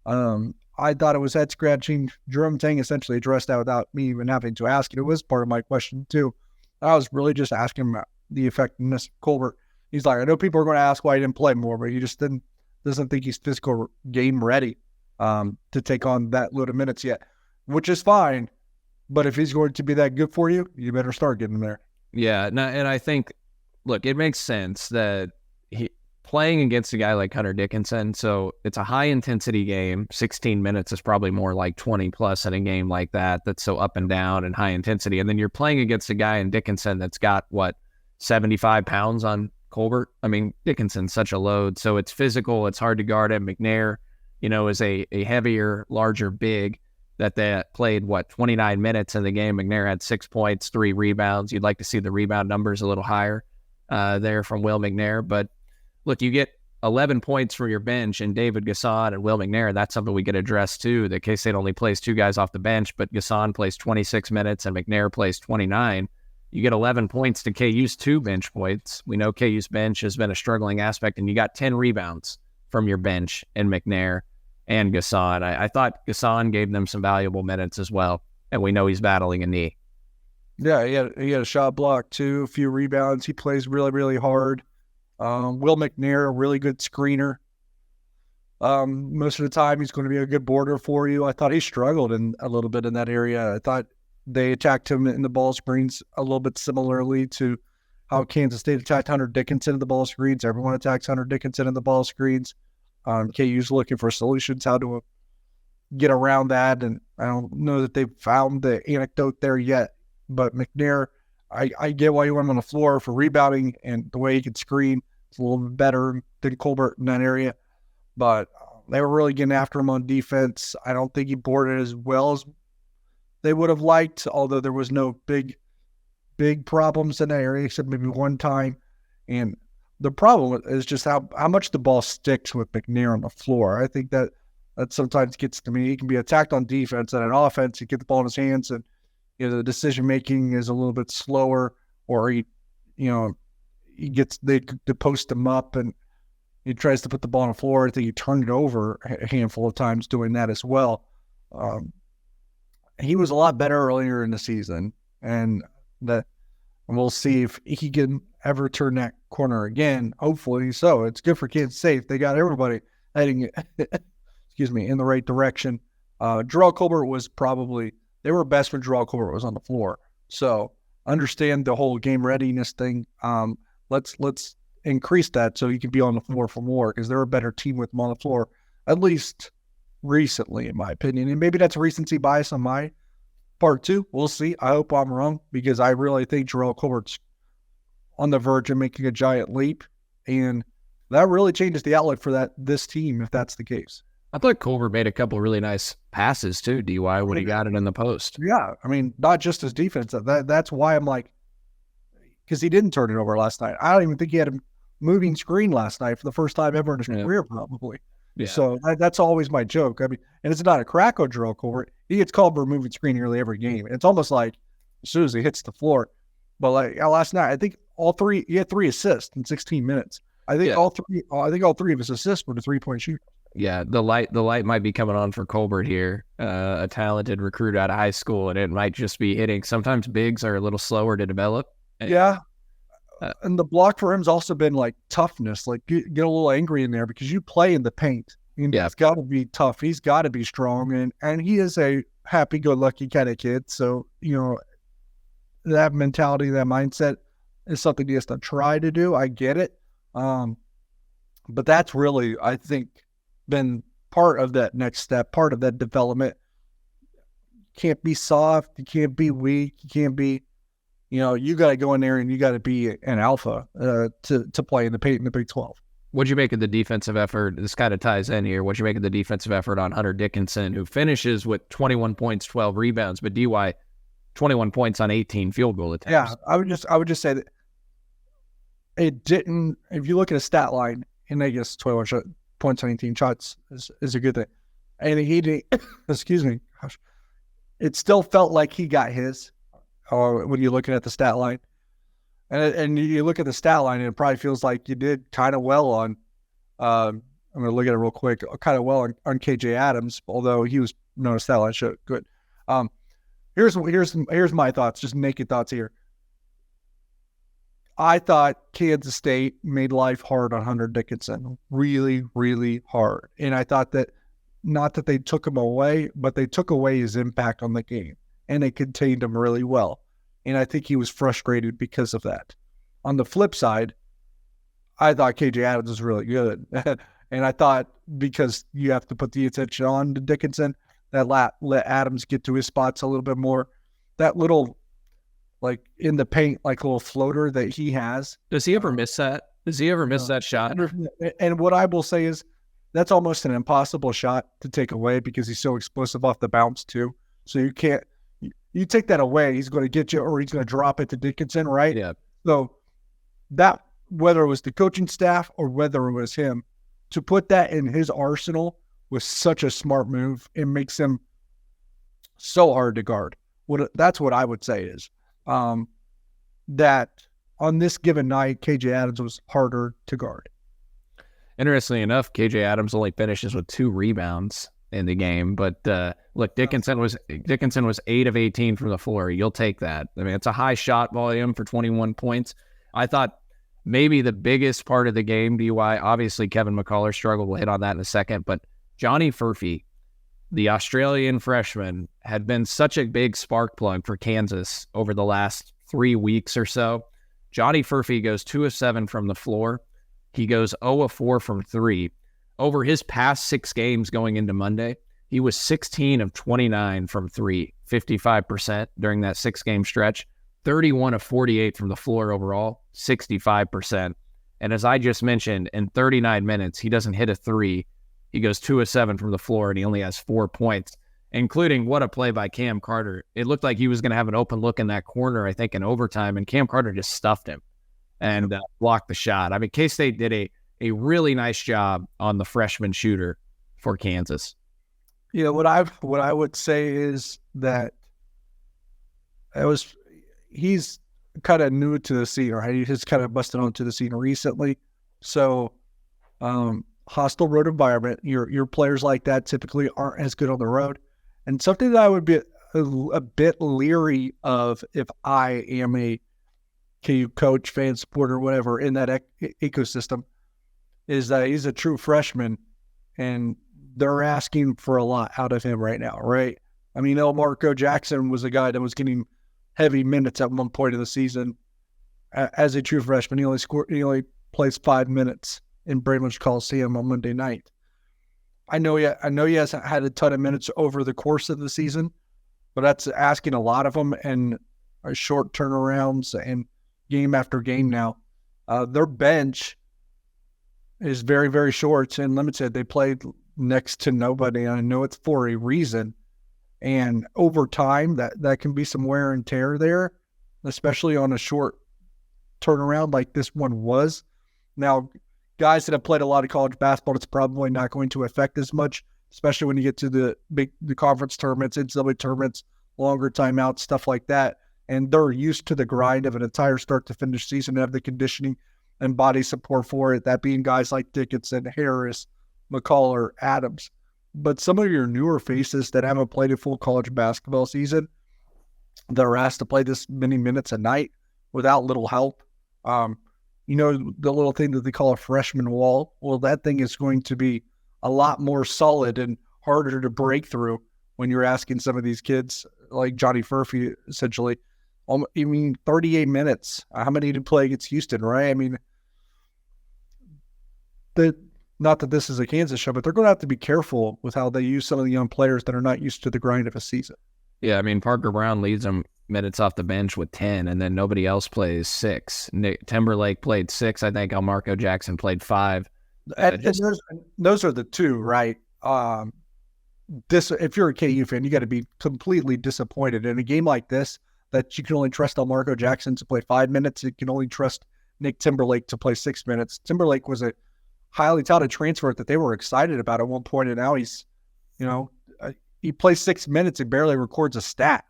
I thought it was head-scratching. Jerome Tang essentially addressed that without me even having to ask it. It was part of my question, too. I was really just asking him about the effectiveness of Colbert. He's like, I know people are going to ask why he didn't play more, but he just doesn't think he's physical game ready to take on that load of minutes yet, which is fine. But if he's going to be that good for you, you better start getting him there. Yeah, and I think, look, it makes sense that playing against a guy like Hunter Dickinson, so it's a high-intensity game. 16 minutes is probably more like 20-plus in a game like that that's so up and down and high intensity. And then you're playing against a guy in Dickinson that's got, 75 pounds on Colbert? I mean, Dickinson's such a load, so it's physical. It's hard to guard him. McNair, is a heavier, larger big that played, 29 minutes in the game. McNair had 6 points, 3 rebounds. You'd like to see the rebound numbers a little higher there from Will McNair. But, look, you get 11 points from your bench and David Gasson and Will McNair. That's something we get addressed, too. The K-State only plays 2 guys off the bench, but Gasson plays 26 minutes and McNair plays 29. You get 11 points to KU's 2 bench points. We know KU's bench has been a struggling aspect, and you got 10 rebounds from your bench in McNair and Gasson. I thought Gasson gave them some valuable minutes as well, and we know he's battling a knee. Yeah, he had a shot block too, a few rebounds. He plays really, really hard. Will McNair, a really good screener. Most of the time, he's going to be a good boarder for you. I thought he struggled a little bit in that area. I thought they attacked him in the ball screens a little bit similarly to how Kansas State attacked Hunter Dickinson in the ball screens. Everyone attacks Hunter Dickinson in the ball screens. KU's looking for solutions, how to get around that, and I don't know that they've found the anecdote there yet. But McNair, I get why you want him on the floor for rebounding, and the way he can screen is a little bit better than Colbert in that area. But they were really getting after him on defense. I don't think he boarded as well as they would have liked, although there was no big problems in that area except maybe one time. And the problem is just how much the ball sticks with McNair on the floor. I think that sometimes gets to me. He can be attacked on defense, and on offense, he get the ball in his hands, and the decision making is a little bit slower, or he gets they post him up and he tries to put the ball on the floor. I think he turned it over a handful of times doing that as well. He was a lot better earlier in the season, and we'll see if he can ever turn that corner again. Hopefully so. It's good for Kansas State. They got everybody heading, in the right direction. Jarrell Colbert was they were best when Jarrell Colbert was on the floor. So understand the whole game readiness thing. Let's increase that so he can be on the floor for more, because they're a better team with him on the floor, at least recently, in my opinion. And maybe that's recency bias on my part too. We'll see. I hope I'm wrong, because I really think Jarrell Colbert's on the verge of making a giant leap, and that really changes the outlook for this team if that's the case. I thought Colbert made a couple of really nice passes too, DY, when he got it in the post. Yeah, I mean, not just his defense. That's why I'm like, because he didn't turn it over last night. I don't even think he had moving screen last night for the first time ever in his career, probably. Yeah. So that's always my joke. I mean, and it's not a Krakow drill, Colbert. He gets called for a moving screen nearly every game. And it's almost like as soon as he hits the floor. But like last night, I think he had 3 assists in 16 minutes. I think all three of his assists were to 3-point shooters. Yeah, the light might be coming on for Colbert here, a talented recruit out of high school, and it might just be hitting. Sometimes bigs are a little slower to develop. Yeah. And the block for him's also been like toughness, like get a little angry in there because you play in the paint. It's got to be tough. He's got to be strong, and he is a happy-go-lucky kind of kid. So, that mentality, that mindset is something he has to try to do. I get it. But that's really, I think, been part of that next step, part of that development. You can't be soft. You can't be weak. You can't be, you got to go in there and you got to be an alpha to play in the paint in the Big 12. What'd you make of the defensive effort? This kind of ties in here. What'd you make of the defensive effort on Hunter Dickinson, who finishes with 21 points, 12 rebounds, but DY 21 points on 18 field goal attempts? Yeah, I would just say that it didn't. If you look at a stat line, and I guess 21 points on 18 shots is a good thing. And he did, excuse me, gosh, it still felt like he got his. When you're looking at the stat line, and you look at the stat line, and it probably feels like you did kind of well on. I'm going to look at it real quick. Kind of well on KJ Adams, although he was no stat line showed good. Here's my thoughts, just naked thoughts here. I thought Kansas State made life hard on Hunter Dickinson, really, really hard. And I thought that not that they took him away, but they took away his impact on the game, and they contained him really well. And I think he was frustrated because of that. On the flip side, I thought KJ Adams was really good. And I thought because you have to put the attention on to Dickinson, that let Adams get to his spots a little bit more. That little, like in the paint, like little floater that he has. Does he ever miss that? Does he ever miss that shot? And what I will say is that's almost an impossible shot to take away because he's so explosive off the bounce too. So you can't, you take that away, he's going to get you or he's going to drop it to Dickinson, right? Yeah. So that, whether it was the coaching staff or whether it was him, to put that in his arsenal was such a smart move. It makes him so hard to guard. That's what I would say is that on this given night, KJ Adams was harder to guard. Interestingly enough, KJ Adams only finishes with 2 rebounds in the game, but look, Dickinson was 8 of 18 from the floor. You'll take that. I mean, it's a high shot volume for 21 points. I thought maybe the biggest part of the game, DY, obviously Kevin McCullough struggled. We'll hit on that in a second, but Johnny Furphy, the Australian freshman, had been such a big spark plug for Kansas over the last 3 weeks or so. Johnny Furphy goes 2 of 7 from the floor. He goes 0 of 4 from 3. Over his past 6 games going into Monday, he was 16 of 29 from 3, 55% during that 6-game stretch, 31 of 48 from the floor overall, 65%. And as I just mentioned, in 39 minutes, he doesn't hit a 3. He goes 2 of 7 from the floor, and he only has 4 points, including what a play by Cam Carter. It looked like he was going to have an open look in that corner, I think, in overtime, and Cam Carter just stuffed him and blocked the shot. I mean, K-State did a really nice job on the freshman shooter for Kansas. Yeah, what I would say is that he's kind of new to the scene, right? He just kind of busted onto the scene recently. So, hostile road environment. Your players like that typically aren't as good on the road. And something that I would be a bit leery of if I am a KU coach, fan, supporter, whatever, in that ecosystem, is that he's a true freshman, and they're asking for a lot out of him right now, right? I mean, Marco Jackson was a guy that was getting heavy minutes at one point of the season as a true freshman. He only plays 5 minutes in Brainwich Coliseum on Monday night. I know he hasn't had a ton of minutes over the course of the season, but that's asking a lot of them and short turnarounds and game after game now. Their bench is very, very short and limited. They played next to nobody, and I know it's for a reason. And over time, that can be some wear and tear there, especially on a short turnaround like this one was. Now, guys that have played a lot of college basketball, it's probably not going to affect as much, especially when you get to the conference tournaments, NCAA tournaments, longer timeouts, stuff like that. And they're used to the grind of an entire start to finish season and have the conditioning and body support for it, that being guys like Dickinson, Harris, McCullough, Adams. But some of your newer faces that haven't played a full college basketball season, that are asked to play this many minutes a night without little help. The little thing that they call a freshman wall, well, that thing is going to be a lot more solid and harder to break through when you're asking some of these kids, like Johnny Furphy, essentially, 38 minutes. How many did play against Houston, right? I mean, not that this is a Kansas show, but they're going to have to be careful with how they use some of the young players that are not used to the grind of a season. Yeah, I mean, Parker Brown leads them minutes off the bench with 10, and then nobody else plays 6. Nick Timberlake played 6. I think Elmarco Jackson played 5. And those are the two, right? If you're a KU fan, you got to be completely disappointed in a game like this that you can only trust Elmarco Jackson to play 5 minutes. You can only trust Nick Timberlake to play 6 minutes. Timberlake was a highly touted transfer that they were excited about at one point, and now he's, he plays 6 minutes and barely records a stat.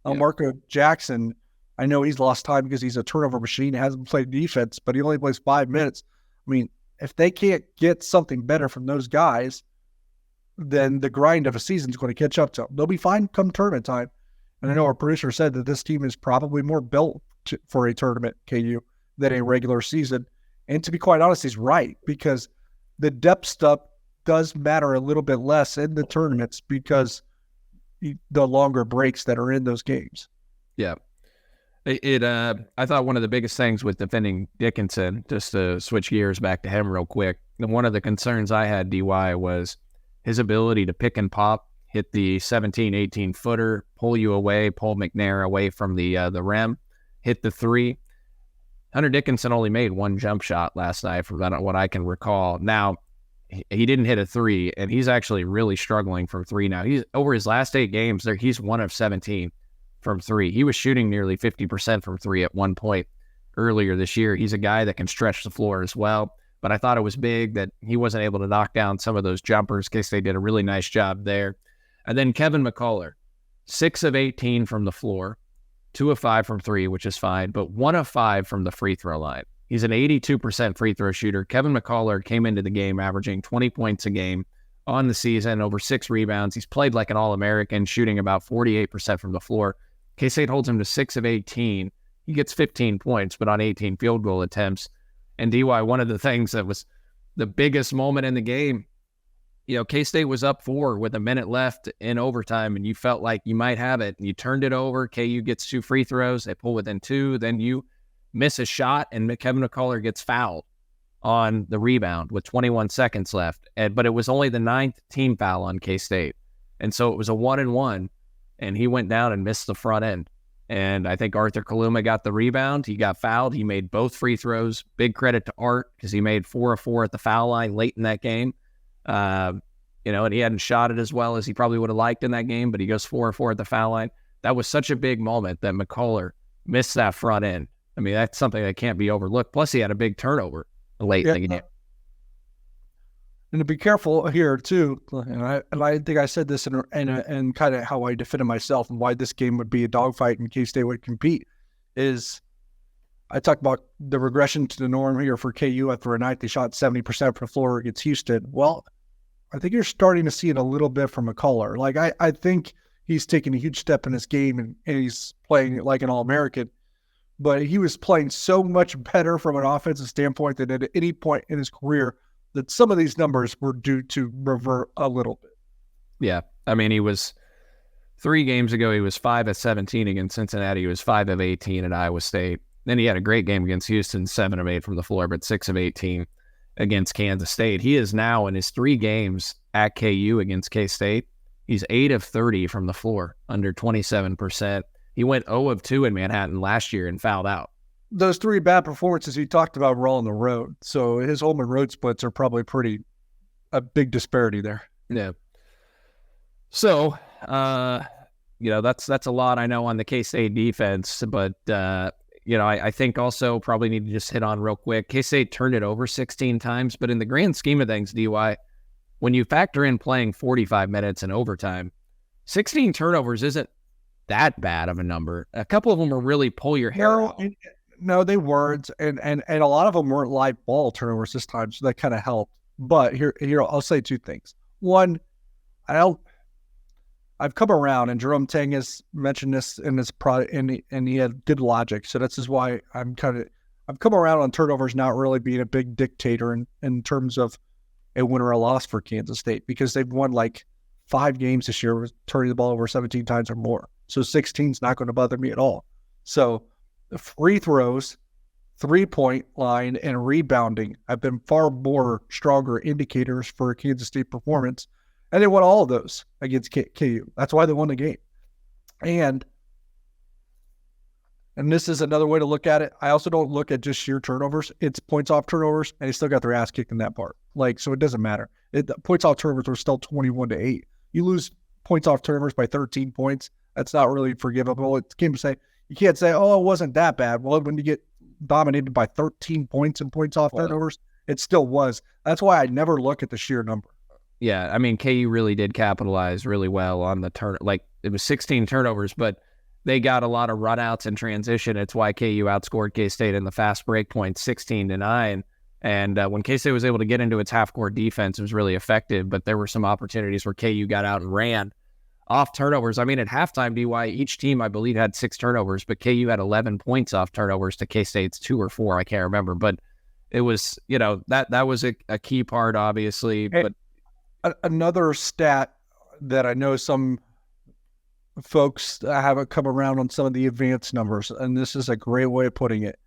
Elmarco Jackson, I know he's lost time because he's a turnover machine, hasn't played defense, but he only plays 5 minutes. I mean, if they can't get something better from those guys, then the grind of a season is going to catch up to them. They'll be fine come tournament time. And I know our producer said that this team is probably more built for a tournament, KU, than a regular season. And to be quite honest, he's right, because the depth stuff does matter a little bit less in the tournaments because the longer breaks that are in those games. Yeah. I thought one of the biggest things with defending Dickinson, just to switch gears back to him real quick, one of the concerns I had, DY, was his ability to pick and pop, hit the 17, 18-footer, pull you away, pull McNair away from the rim, hit the 3. Hunter Dickinson only made 1 jump shot last night, from what I can recall. Now, he didn't hit a 3, and he's actually really struggling from 3 now. He's over his last 8 games, he's 1 of 17 from 3. He was shooting nearly 50% from 3 at one point earlier this year. He's a guy that can stretch the floor as well, but I thought it was big that he wasn't able to knock down some of those jumpers. K-State did a really nice job there. And then Kevin McCullough, 6 of 18 from the floor, 2 of 5 from 3, which is fine, but 1 of 5 from the free throw line. He's an 82% free throw shooter. Kevin McCullough came into the game averaging 20 points a game on the season, over 6 rebounds. He's played like an All-American, shooting about 48% from the floor. K-State holds him to 6 of 18. He gets 15 points, but on 18 field goal attempts. And DY, one of the things that was the biggest moment in the game, K-State was up 4 with a minute left in overtime, and you felt like you might have it. And you turned it over. KU gets 2 free throws. They pull within 2. Then you miss a shot, and Kevin McCullough gets fouled on the rebound with 21 seconds left. But it was only the 9th team foul on K-State. And so it was a 1-and-1, and he went down and missed the front end. And I think Arthur Kaluma got the rebound. He got fouled. He made both free throws. Big credit to Art, because he made 4 of 4 at the foul line late in that game. And he hadn't shot it as well as he probably would have liked in that game, but he goes 4 of 4 at the foul line. That was such a big moment that McCullough missed that front end. I mean, that's something that can't be overlooked. Plus, he had a big turnover late in the game. And to be careful here too, and I think I said this and kind of how I defended myself and why this game would be a dogfight and K-State would compete, is I talked about the regression to the norm here for KU after a night they shot 70% from the floor against Houston. Well, I think you're starting to see it a little bit from McCullough. Like I think he's taking a huge step in his game and he's playing like an All-American, but he was playing so much better from an offensive standpoint than at any point in his career that some of these numbers were due to revert a little bit. Yeah. I mean, he was 3 games ago, he was 5 of 17 against Cincinnati. He was 5 of 18 at Iowa State. Then he had a great game against Houston, 7 of 8 from the floor, but 6 of 18 against Kansas State. He is now, in his 3 games at KU against K-State, he's 8 of 30 from the floor, under 27%. He went 0 of 2 in Manhattan last year and fouled out. Those 3 bad performances he talked about were all on the road. So his home and road splits are probably a big disparity there. Yeah. So, that's a lot I know on the K-State defense, but, I think also probably need to just hit on real quick. K-State turned it over 16 times, but in the grand scheme of things, DY, when you factor in playing 45 minutes in overtime, 16 turnovers isn't that bad of a number. A couple of them will really pull your hair out. No, they weren't, and a lot of them weren't live ball turnovers this time, so that kind of helped. But here, I'll say two things. One, I've come around, and Jerome Tang has mentioned this in his and he had good logic. So that's just why I've come around on turnovers not really being a big dictator in terms of a win or a loss for Kansas State, because they've won like 5 games this year with turning the ball over 17 times or more. So 16 is not going to bother me at all. So the free throws, 3-point line, and rebounding have been far more stronger indicators for Kansas State performance. And they won all of those against KU. That's why they won the game. And this is another way to look at it. I also don't look at just sheer turnovers. It's points off turnovers, and they still got their ass kicked in that part. So it doesn't matter. Points off turnovers were still 21-8. You lose points off turnovers by 13 points. That's not really forgivable. You can't say, oh, it wasn't that bad. Well, when you get dominated by 13 points and points off turnovers, it still was. That's why I never look at the sheer number. Yeah, I mean, KU really did capitalize really well on the it was 16 turnovers, but they got a lot of runouts and transition. It's why KU outscored K-State in the fast break points 16-9. And when K-State was able to get into its half-court defense, it was really effective, but there were some opportunities where KU got out and ran off turnovers. I mean, at halftime, DY, each team, I believe, had 6 turnovers, but KU had 11 points off turnovers to K-State's 2 or 4. I can't remember, but it was, that was a key part, obviously. But another stat that I know some folks haven't come around on some of the advanced numbers, and this is a great way of putting it.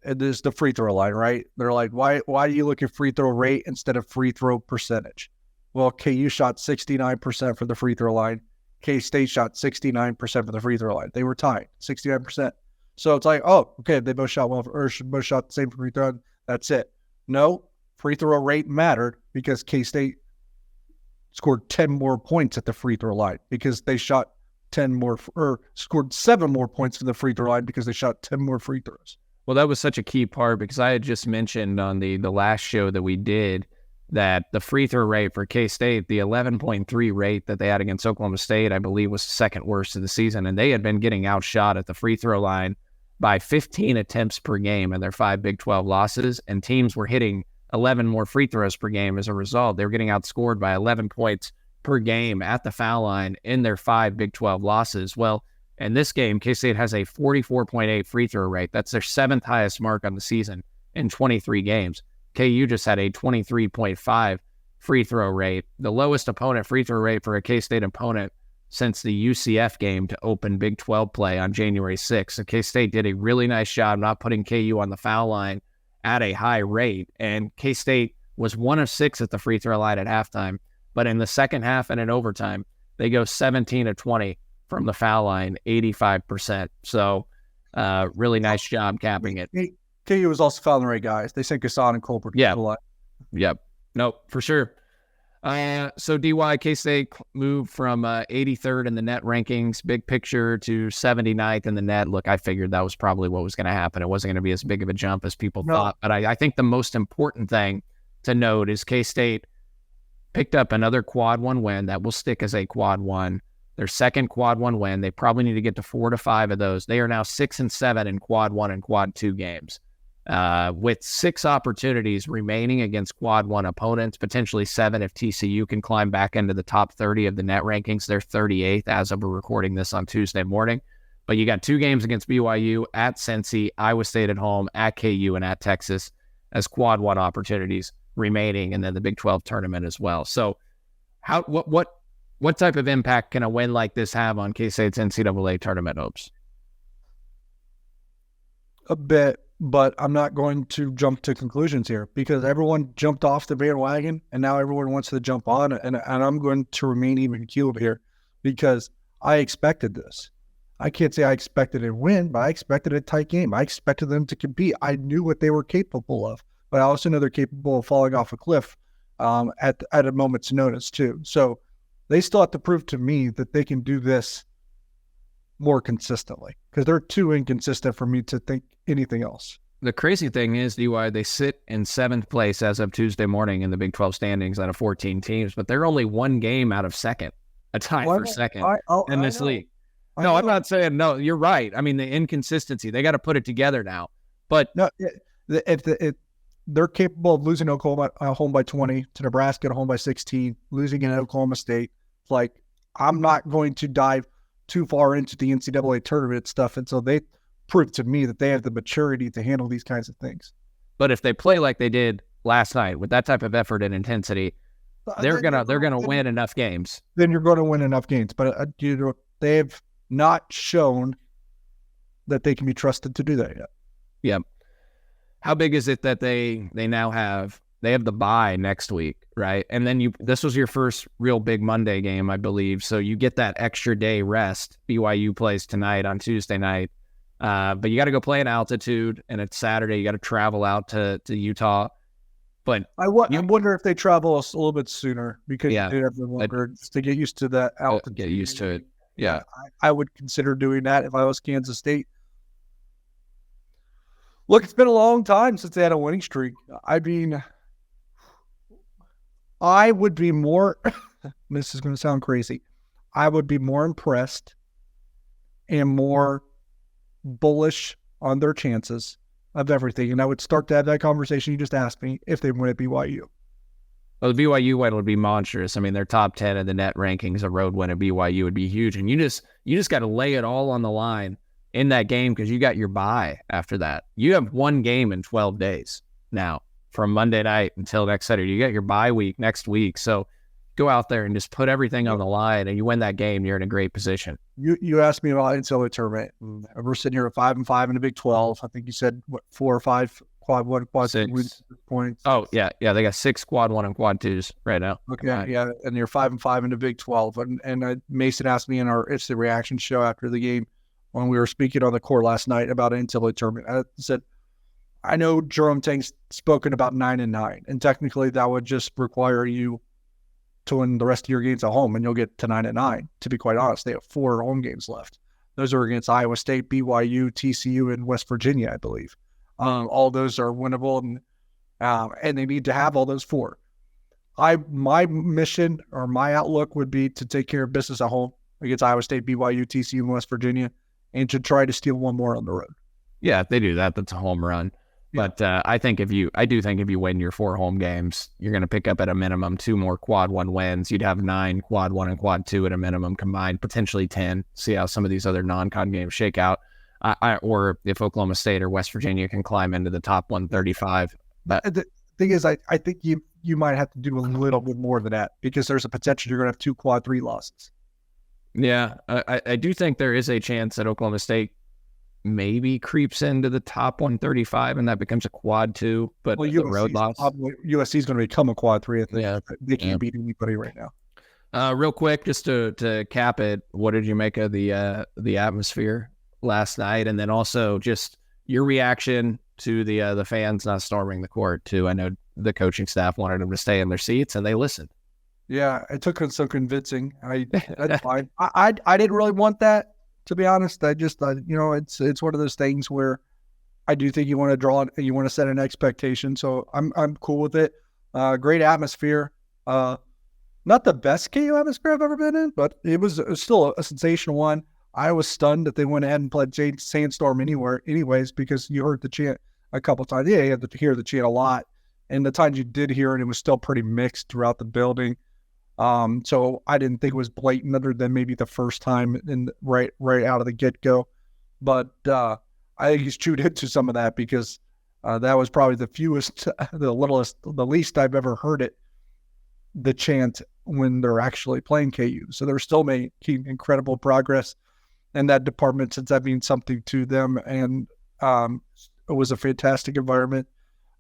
It is the free throw line, right? They're like, why do you look at free throw rate instead of free throw percentage? Well, KU shot 69% for the free throw line. K-State shot 69% for the free throw line. They were tied, 69%. So it's like, oh, okay, they both shot both shot the same free throw. That's it. No, free throw rate mattered because K-State scored 10 more points at the free throw line because they shot 10 more, or scored 7 more points from the free throw line because they shot 10 more free throws. Well, that was such a key part because I had just mentioned on the last show that we did that the free throw rate for K-State, the 11.3 rate that they had against Oklahoma State, I believe was the second worst of the season. And they had been getting outshot at the free throw line by 15 attempts per game in their 5 Big 12 losses. And teams were hitting 11 more free throws per game as a result. They were getting outscored by 11 points per game at the foul line in their 5 Big 12 losses. Well, in this game, K-State has a 44.8 free throw rate. That's their 7th highest mark on the season in 23 games. KU just had a 23.5 free throw rate, the lowest opponent free throw rate for a K-State opponent since the UCF game to open Big 12 play on January 6th. So K-State did a really nice job not putting KU on the foul line at a high rate. And K-State was 1 of 6 at the free throw line at halftime. But in the second half and in overtime, they go 17 of 20 from the foul line, 85%. So really nice job capping it. KU was also fouling the right guys. They sent Gasson and Colbert. Yeah. Yep. Nope, for sure. So DY, K-State moved from 83rd in the net rankings, big picture, to 79th in the net. Look, I figured that was probably what was going to happen. It wasn't going to be as big of a jump as people thought. But I think the most important thing to note is K-State picked up another quad 1 win that will stick as a quad 1. Their second quad 1 win. They probably need to get to 4 to 5 of those. They are now 6-7 in quad 1 and quad 2 games. With 6 opportunities remaining against quad 1 opponents, potentially 7 if TCU can climb back into the top 30 of the net rankings. They're 38th as of recording this on Tuesday morning. But you got 2 games against BYU, at Cincy, Iowa State at home, at KU, and at Texas as quad 1 opportunities remaining, and then the Big 12 tournament as well. So what type of impact can a win like this have on K-State's NCAA tournament hopes? A bit, but I'm not going to jump to conclusions here because everyone jumped off the bandwagon and now everyone wants to jump on, and I'm going to remain even keeled here because I expected this. I can't say I expected a win, but I expected a tight game. I expected them to compete. I knew what they were capable of, but I also know they're capable of falling off a cliff at a moment's notice too. So they still have to prove to me that they can do this more consistently, because they're too inconsistent for me to think anything else. The crazy thing is, DY, they sit in 7th place as of Tuesday morning in the Big 12 standings out of 14 teams, but they're only one game out of second, a tie for second in this league. No, I'm not saying no. You're right. I mean, the inconsistency, they got to put it together now. But no, if they're capable of losing Oklahoma home by 20 to Nebraska at home by 16, losing in Oklahoma State, like, I'm not going to dive too far into the NCAA tournament stuff until they prove to me that they have the maturity to handle these kinds of things. But if they play like they did last night with that type of effort and intensity, they're gonna win enough games. Then you're going to win enough games. But they've not shown that they can be trusted to do that yet. Yeah. How big is it that they now have? They have the bye next week, right? And then this was your first real big Monday game, I believe. So you get that extra day rest. BYU plays tonight on Tuesday night. But you got to go play in altitude, and it's Saturday. You got to travel out to Utah. But I wonder if they travel a little bit sooner, because you do have the longer just to get used to that altitude. Get used to it. Yeah. I would consider doing that if I was Kansas State. Look, it's been a long time since they had a winning streak. I mean, I would be more, this is going to sound crazy, I would be more impressed and more bullish on their chances of everything. And I would start to have that conversation you just asked me if they win at BYU. Well, the BYU win would be monstrous. I mean, they're top 10 in the net rankings. A road win at BYU would be huge. And you just got to lay it all on the line in that game, because you got your bye after that. You have one game in 12 days now from Monday night until next Saturday. You got your bye week next week. So go out there and just put everything on the line, and you win that game, you're in a great position. You asked me about NCAA tournament. We're sitting here at 5-5 in the Big 12. I think you said, 4 or 5 quad 1, quad 2 points. Oh, yeah. They got 6 quad 1 and quad 2s right now. Okay, yeah, and you're 5-5 in the Big 12. And Mason asked me in our It's the Reaction show after the game, when we were speaking on the court last night about an NCAA tournament. I said, I know Jerome Tang's spoken about 9-9, and technically that would just require you to win the rest of your games at home, and you'll get to 9-9. To be quite honest, they have 4 home games left. Those are against Iowa State, BYU, TCU, and West Virginia, I believe. All those are winnable, and they need to have all those 4. My mission or my outlook would be to take care of business at home against Iowa State, BYU, TCU, and West Virginia, and to try to steal one more on the road. Yeah, if they do that, that's a home run. Yeah. But I do think if you win your 4 home games, you're going to pick up at a minimum 2 more quad 1 wins. You'd have 9 quad 1 and quad 2 at a minimum combined, potentially 10. See how some of these other non-con games shake out. Or if Oklahoma State or West Virginia can climb into the top 135. But the thing is, I think you might have to do a little bit more than that, because there's a potential you're going to have 2 quad 3 losses. Yeah, I do think there is a chance that Oklahoma State maybe creeps into the top 135, and that becomes a quad 2, but the road loss. USC is going to become a quad 3. I think. Yeah, they can't beat anybody right now. Real quick, just to cap it, what did you make of the atmosphere last night, and then also just your reaction to the fans not storming the court too? I know the coaching staff wanted them to stay in their seats, and they listened. Yeah, it took some convincing. That's fine. I didn't really want that, to be honest. I just it's one of those things where I do think you want to set an expectation. So I'm cool with it. Great atmosphere. Not the best KU atmosphere I've ever been in, but it was still a sensational one. I was stunned that they went ahead and played Sandstorm anyways, because you heard the chant a couple times. Yeah, you had to hear the chant a lot. And the times you did hear it, it was still pretty mixed throughout the building. So I didn't think it was blatant, other than maybe the first time right out of the get-go. But I think he's chewed into some of that, because that was probably the fewest, the least I've ever heard it, the chant, when they're actually playing KU. So they're still making incredible progress in that department, since that means something to them. And it was a fantastic environment.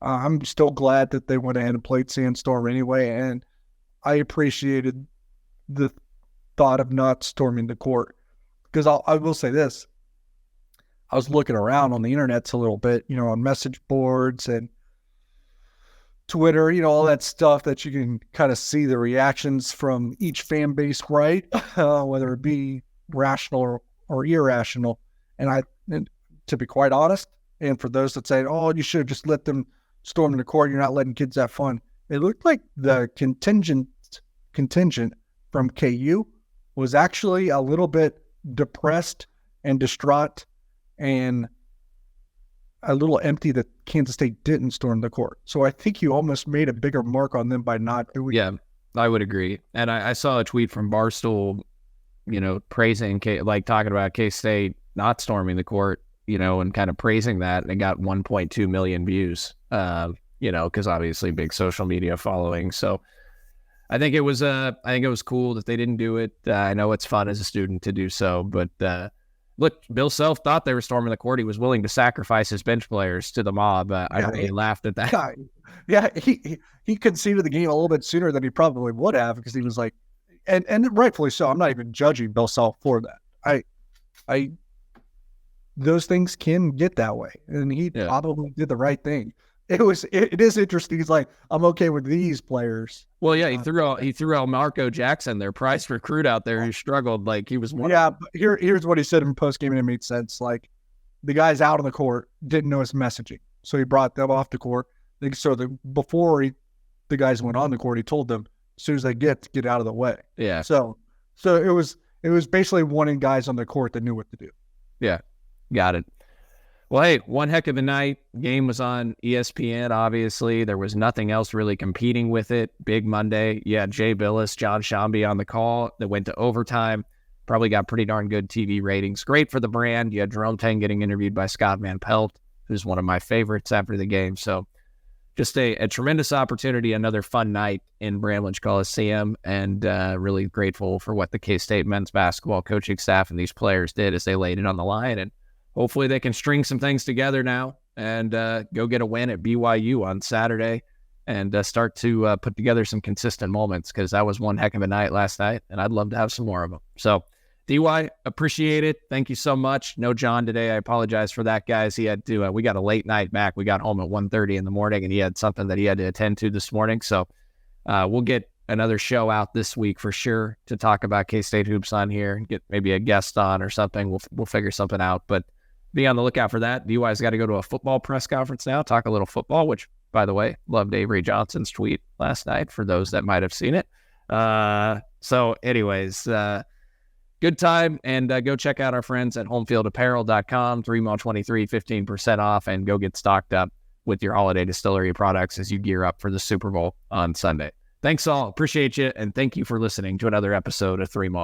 I'm still glad that they went ahead and played Sandstorm anyway, and I appreciated the thought of not storming the court. Because I will say this, I was looking around on the internet a little bit, on message boards and Twitter, all that stuff that you can kind of see the reactions from each fan base, right? Whether it be rational or irrational. And to be quite honest, and for those that say, oh, you should have just let them storm the court, you're not letting kids have fun. It looked like the contingent from KU was actually a little bit depressed and distraught and a little empty that Kansas State didn't storm the court. So I think you almost made a bigger mark on them by not doing it. Yeah, I would agree. And I saw a tweet from Barstool, praising, talking about K-State not storming the court, and kind of praising that. And it got 1.2 million views, because obviously big social media following. So I think it was cool that they didn't do it. I know it's fun as a student to do so, but look, Bill Self thought they were storming the court. He was willing to sacrifice his bench players to the mob. He laughed at that. Yeah, he conceded the game a little bit sooner than he probably would have, because he was like, and rightfully so. I'm not even judging Bill Self for that. Those things can get that way, and he probably did the right thing. It is interesting. He's like, I'm okay with these players. Well, yeah, he threw out Marco Jackson, their prize recruit out there, who struggled like he was one. Yeah, but here's what he said in post game, and it made sense. Like, the guys out on the court didn't know his messaging, so he brought them off the court. Before the guys went on the court, he told them as soon as they get out of the way. Yeah. So it was basically wanting guys on the court that knew what to do. Yeah, got it. Well, hey, one heck of a night. Game was on ESPN, obviously. There was nothing else really competing with it. Big Monday. You had Jay Billis, John Shambi on the call that went to overtime. Probably got pretty darn good TV ratings. Great for the brand. You had Jerome Tang getting interviewed by Scott Van Pelt, who's one of my favorites after the game. So just a tremendous opportunity, another fun night in Bramlage Coliseum, and really grateful for what the K-State men's basketball coaching staff and these players did as they laid it on the line. And hopefully they can string some things together now and go get a win at BYU on Saturday and start to put together some consistent moments, because that was one heck of a night last night, and I'd love to have some more of them. So, DY, appreciate it. Thank you so much. No John today. I apologize for that, guys. He had to, we got a late night back. We got home at 1:30 in the morning, and he had something that he had to attend to this morning. So we'll get another show out this week for sure to talk about K-State hoops on here and get maybe a guest on or something. We'll figure something out, but be on the lookout for that. DY's got to go to a football press conference now, talk a little football, which, by the way, loved Avery Johnson's tweet last night for those that might have seen it. So anyways, good time, and go check out our friends at homefieldapparel.com, 3Mall23, 15% off, and go get stocked up with your holiday distillery products as you gear up for the Super Bowl on Sunday. Thanks all. Appreciate you, and thank you for listening to another episode of 3Mall.